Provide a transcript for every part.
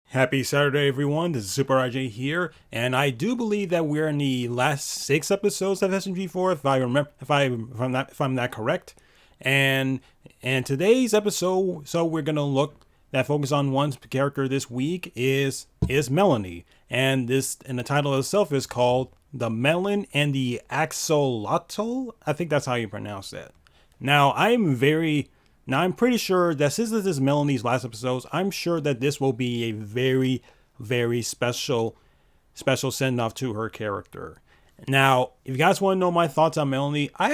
Happy Saturday, everyone. This is Super RJ here, and I do believe that we're in the last 6 episodes of SMG4, if I'm that correct. And today's episode, so we're gonna focus on one character this week is Melanie, and the title itself is called The Melon and the Axolotl. I think that's how you pronounce that. Now I'm pretty sure that since this is Melanie's last episodes, I'm sure that this will be a very, very special send-off to her character. Now, if you guys want to know my thoughts on Melanie, I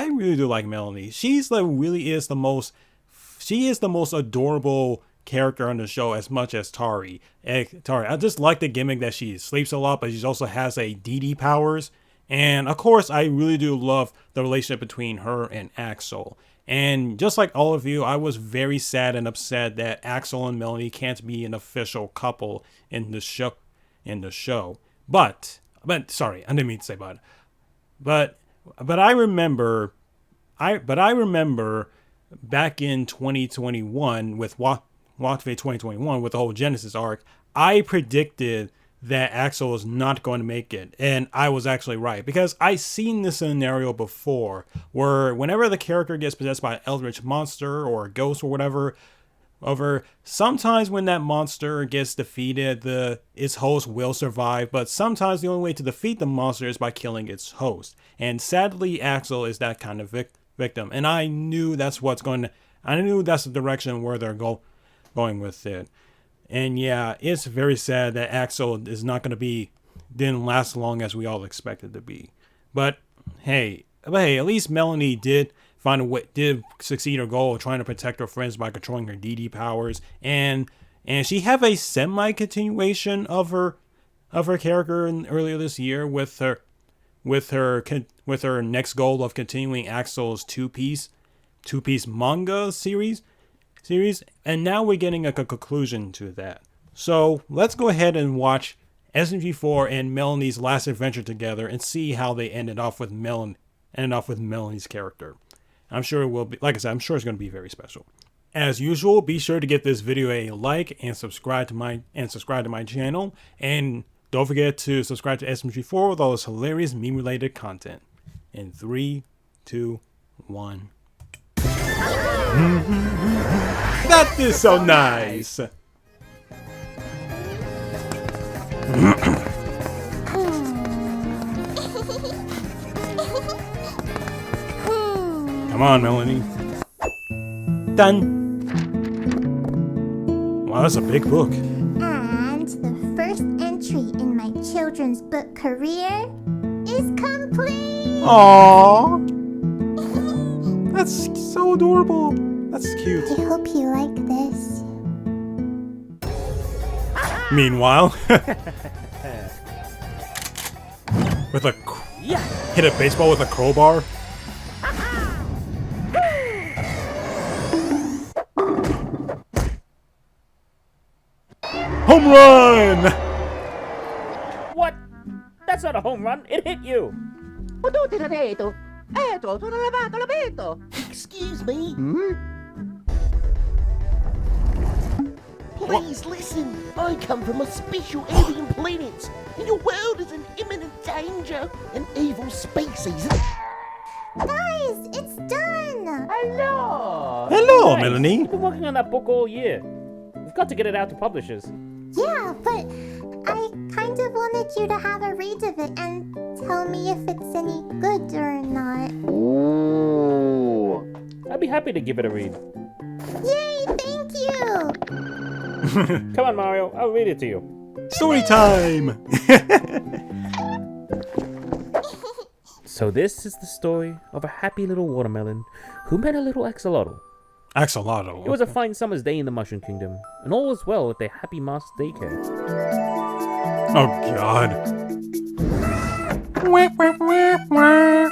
really do like Melanie. She is the most adorable character on the show as much as Tari. I just like the gimmick that she sleeps a lot, but she also has a DD powers. And of course, I really do love the relationship between her and Axel. And just like all of you, I was very sad and upset that Axel and Melanie can't be an official couple in the show. But sorry, I didn't mean to say but I remember back in 2021 with Walkthrough 2021 with the whole Genesis arc, I predicted that Axel was not going to make it, and I was actually right, because I've seen this scenario before where whenever the character gets possessed by an eldritch monster or a ghost or whatever, sometimes when that monster gets defeated, its host will survive, but sometimes the only way to defeat the monster is by killing its host. And sadly, Axel is that kind of victim, and I knew that's the direction where they're going with it. And yeah, it's very sad that Axel is not going to didn't last long as we all expected to be. But hey, at least Melanie did succeed her goal of trying to protect her friends by controlling her DD powers, and she have a semi-continuation of her character earlier this year with her next goal of continuing Axel's two-piece manga series, and now we're getting a conclusion to that. So let's go ahead and watch SMG4 and Melanie's last adventure together and see how they ended off with Melanie's character. I'm sure it will be, like I said, I'm sure it's going to be very special. As usual, be sure to give this video a like and subscribe to my channel, and don't forget to subscribe to SMG4 with all this hilarious meme-related content. In 3, 2, 1. That is so nice. Come on, Melanie. Done. Wow, that's a big book. And the first entry in my children's book career is complete. Aww. That's so adorable. That's cute. I hope you like this. Meanwhile, hit a baseball with a crowbar. Home run! What? That's not a home run. It hit you. Excuse me? Please listen. I come from a special alien planet, and your world is in imminent danger. An evil species. Guys, it's done. Hello, Nice. Melanie. We've been working on that book all year. We've got to get it out to publishers. Yeah, but I kind of wanted you to have a read of it and tell me if it's any good or not. Ooh. I'd be happy to give it a read. Yay, thank you. Come on, Mario. I'll read it to you. Story time. So this is the story of a happy little watermelon who met a little axolotl. Axolotl. It was a fine summer's day in the Mushroom Kingdom, and all was well at their happy master daycare. Oh God.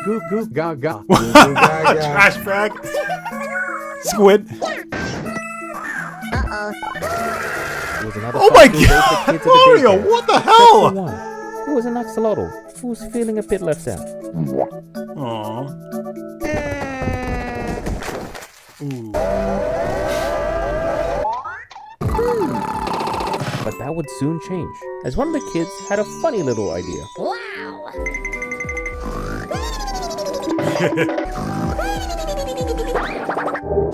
Goo goo gaga. Trash bag. Squid. It was another Oh my fun day God, for the kids at the Mario! daycare. What the Except for hell? one. It was an axolotl who was feeling a bit left out. Aww. Ooh. But that would soon change, as one of the kids had a funny little idea. Wow!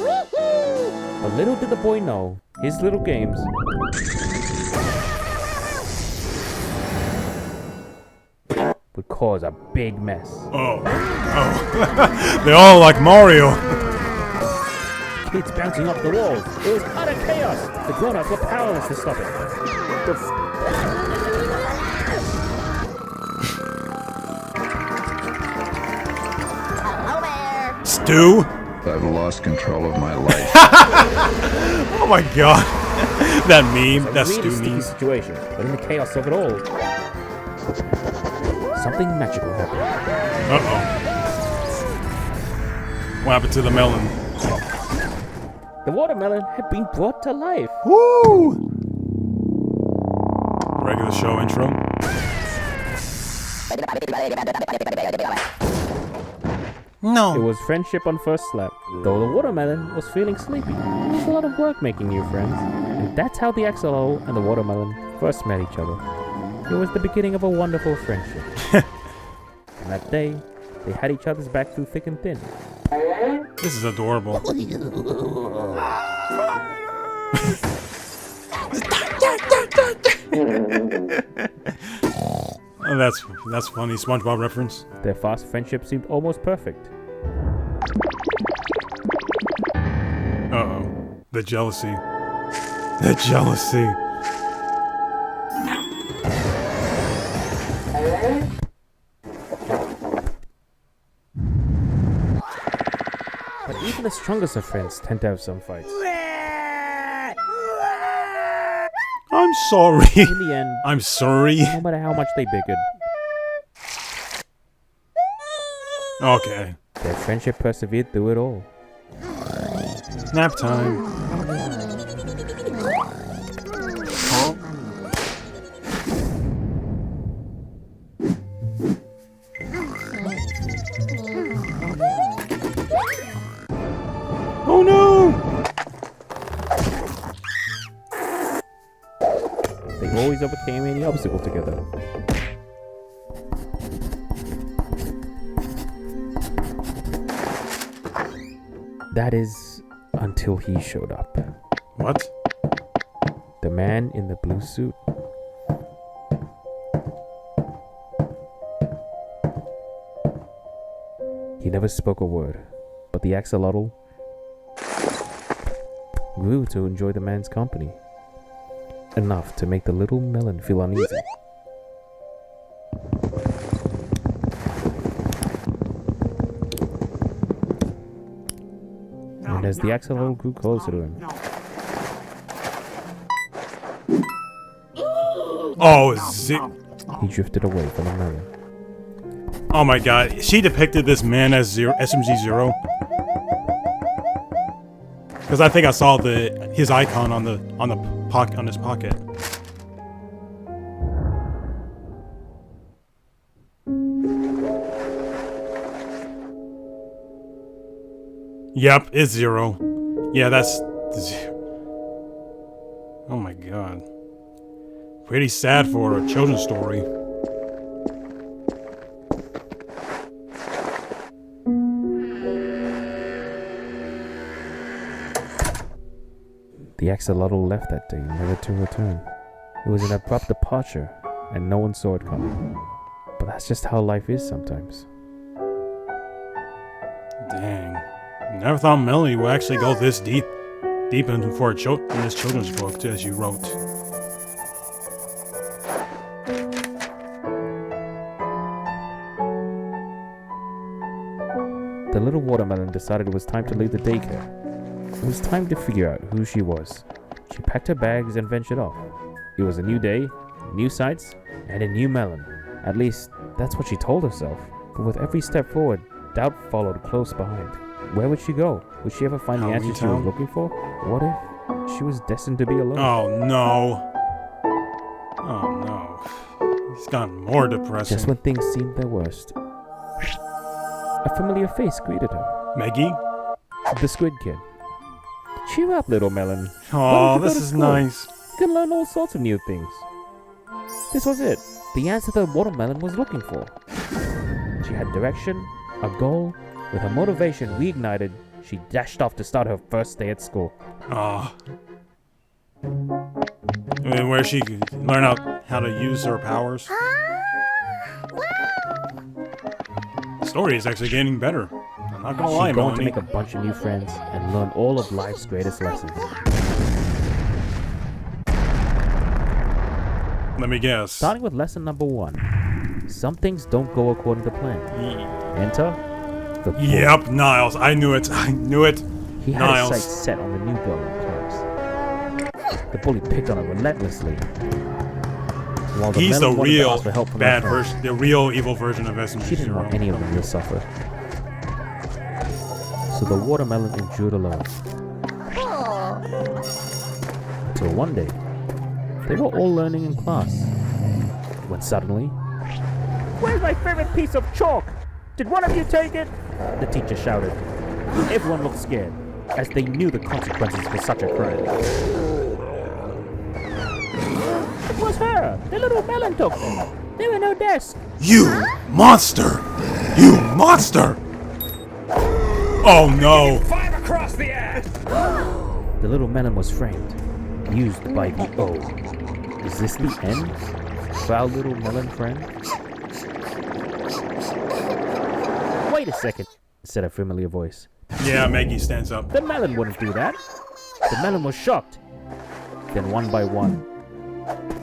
But little did the boy know, his little games would cause a big mess. Oh. They're all like Mario. Kids bouncing off the walls. It was utter chaos. The grown-ups were powerless to stop it. Hello there! Stu? I've lost control of my life. Oh my god. That meme. That Really Stu sticky meme. situation, but in the chaos of it all, something magical happened. Uh-oh. What happened to the melon? The watermelon had been brought to life. Woo! Regular show intro. It No. was friendship on first slap. Though the watermelon was feeling sleepy, it was a lot of work making new friends. And that's how the axolotl and the watermelon first met each other. It was the beginning of a wonderful friendship. And that day, they had each other's back through thick and thin. This is adorable. Oh, that's funny. SpongeBob reference. Their fast friendship seemed almost perfect. Uh-oh. The jealousy. The jealousy. But even the strongest of friends tend to have some fights. I'm sorry. In the end, I'm sorry. no matter how much they bickered, Okay. their friendship persevered through it all. Nap time. Oh no! They always overcame any obstacle together. That is, until he showed up. What? The man in the blue suit. He never spoke a word, but the axolotl grew to enjoy the man's company, enough to make the little melon feel uneasy. And as the axolotl grew closer to him, Oh, he drifted away from the melon. oh my god. She depicted this man as SMG4. Because I think I saw his icon on his pocket. Yep, it's 0. Yeah, that's 0. Oh my god. Pretty sad for a children's story. The axolotl left that day, never to return. It was an abrupt departure, and no one saw it coming. But that's just how life is sometimes. Dang. Never thought Melanie would actually go this deep in this children's book as you wrote. The little watermelon decided it was time to leave the daycare. It was time to figure out who she was. She packed her bags and ventured off. It was a new day, new sights, and a new melon. At least, that's what she told herself. But with every step forward, doubt followed close behind. Where would she go? Would she ever find the answer she was looking for? What if she was destined to be alone? Oh no. Oh no. It's gotten more depressing. Just when things seemed their worst, a familiar face greeted her. Maggie? The squid kid, Cheer up, little Melon. Oh, Why don't you go this to is school? nice. You can learn all sorts of new things. This was it. The answer the watermelon was looking for. She had direction, a goal. With her motivation reignited, she dashed off to start her first day at school. Oh. And where she could learn how to use her powers. The story is actually getting better. I'm not gonna lie, She's going to Melanie. make a bunch of new friends and learn all of life's greatest lessons. Let me guess. Starting with lesson number 1. Some things don't go according to plan. Enter the bully. Yep, Niles. I knew it. I knew it. He had his Niles. sights set on the new girl in class. The bully picked on her relentlessly. While the He's the melon wanted to real ask for help from her bad friends, version, the real evil version of SMG4. she didn't want any of them to suffer. So the watermelon endured alone. Till one day, they were all learning in class. When suddenly, "Where's my favorite piece of chalk? Did one of you take it?" the teacher shouted. Everyone looked scared, as they knew the consequences for such a crime. It was her! The little melon took them! They were no desk! You monster! You monster! Oh no! The little melon was framed, used by the O. Is this the end for our little melon friend? Wait a second, said a familiar voice. Yeah, Maggie stands up. The melon wouldn't do that. The melon was shocked. Then one by one,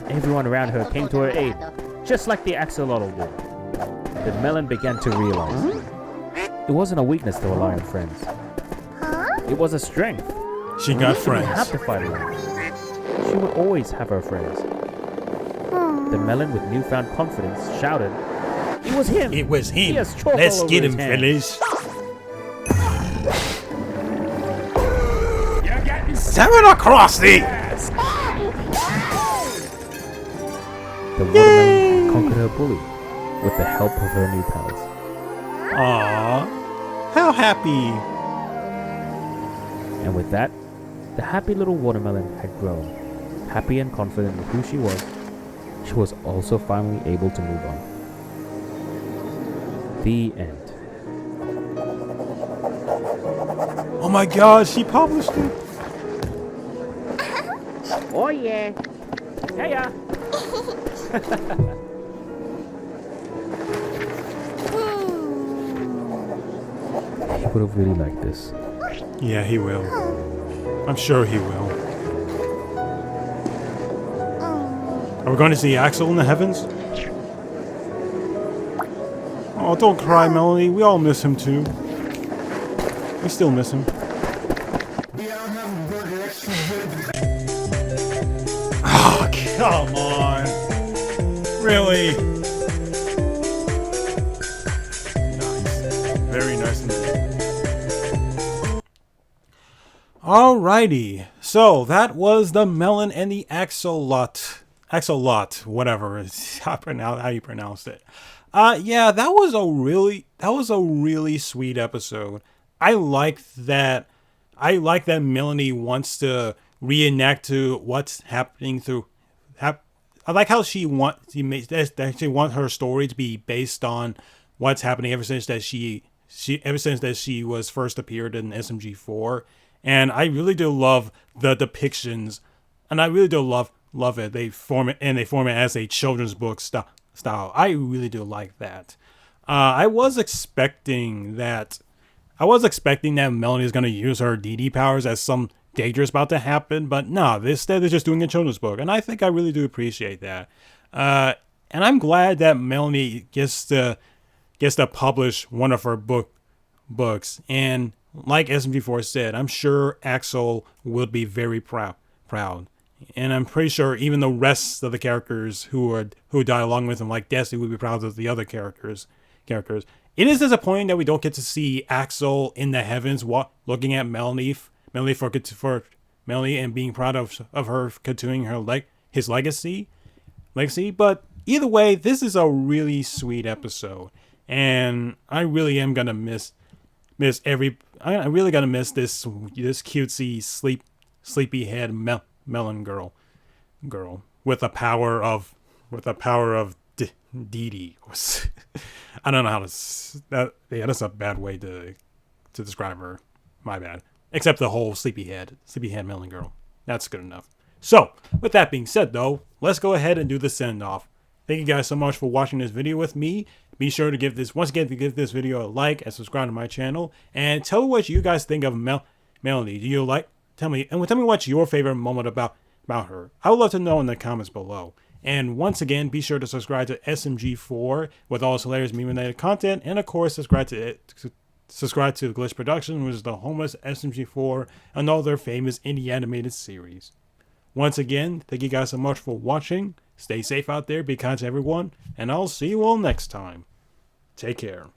everyone around her came to her aid, just like the axolotl did. The melon began to realize it wasn't a weakness to rely on friends. It was a strength. She got She didn't have friends. to fight alone. She would always have her friends. The melon, with newfound confidence, shouted, "It was him! It was He him. has chalk Let's all over get his him, hands." fellas. Seven across the. The watermelon conquered her bully with the help of her new pals. Aww. How happy. And with that, the happy little watermelon had grown. Happy and confident with who she was also finally able to move on. The end. Oh my god, she published it. Oh yeah. Yeah. He would have really liked this. Yeah, he will. I'm sure he will. Are we going to see Axel in the heavens? Oh, don't cry, Melanie. We all miss him too. We still miss him. Oh, come on. Really? Nice. Very nice indeed. Alrighty. So, that was the Melon and the Axolotl. Axolotl, whatever. It's how you pronounced it. Yeah, that was a really sweet episode. I like that Melanie wants to reenact to what's happening through. I like how she wants her story to be based on what's happening ever since that she was first appeared in SMG4, and I really do love the depictions, and I really do love it. They form it as a children's book style. I really do like that. I was expecting that Melanie is going to use her DD powers as some danger is about to happen, but no, instead they're just doing a children's book, and I think I really do appreciate that. And I'm glad that Melanie gets to publish one of her books, and like SMG4 said, I'm sure Axel will be very proud. And I'm pretty sure even the rest of the characters who die along with him, like Destiny, will be proud of the other characters. It is disappointing that we don't get to see Axel in the heavens looking at Melanie for Melanie and being proud of her continuing his legacy. But either way, this is a really sweet episode, and I really am gonna miss I really gotta miss this cutesy sleepyhead melon girl with the power of Dee Dee. I don't know how to that's a bad way to describe her. My bad. Except the whole sleepyhead melon girl. That's good enough. So, with that being said though, let's go ahead and do the send off. Thank you guys so much for watching this video with me. Be sure to give this video a like and subscribe to my channel. And tell me what you guys think of Melody. Do you like? Tell me what's your favorite moment about her. I would love to know in the comments below. And once again, be sure to subscribe to SMG4 with all its hilarious meme-related content. And of course, subscribe to Glitch Productions, which is the home of SMG4 and all their famous indie animated series. Once again, thank you guys so much for watching. Stay safe out there, be kind to everyone, and I'll see you all next time. Take care.